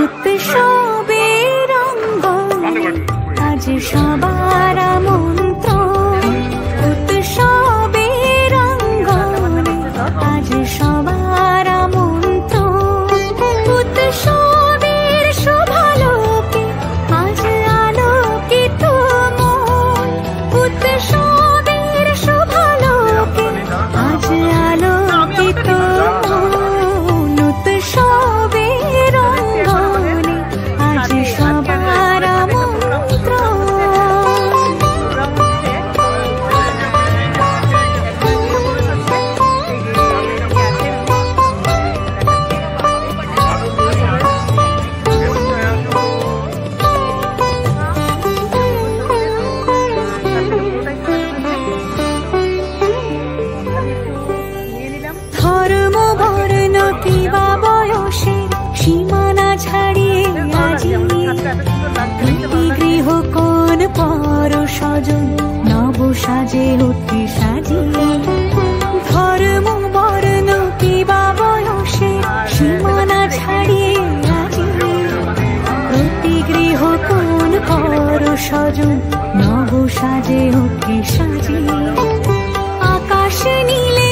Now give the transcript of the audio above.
উৎসবের অঙ্গনে আজ সবার আমন্ত্রণ, উৎসবের অঙ্গনে আজ সবার আমন্ত্রণ, উৎসবের শোভালোকে আজ আলোকিত মন, উৎসবের শোভালোকে আজ আলোকিত মন, উৎসবের অঙ্গনে আজ সবার আমন্ত্রণ। ধর্ম বর্ণ কিবা বয়সের সীমানা ছাড়িয়ে আজি প্রীতি গৃহ কোন পর স্বজন নব সাজে অতি সাজিয়ে, ধর্ম বর্ণ কিবা বয়সের সীমানা ছাড়িয়ে আজি প্রতি গৃহ কোন পর স্বজন নব সাজে অতি সাজিয়ে, আকাশ নীলে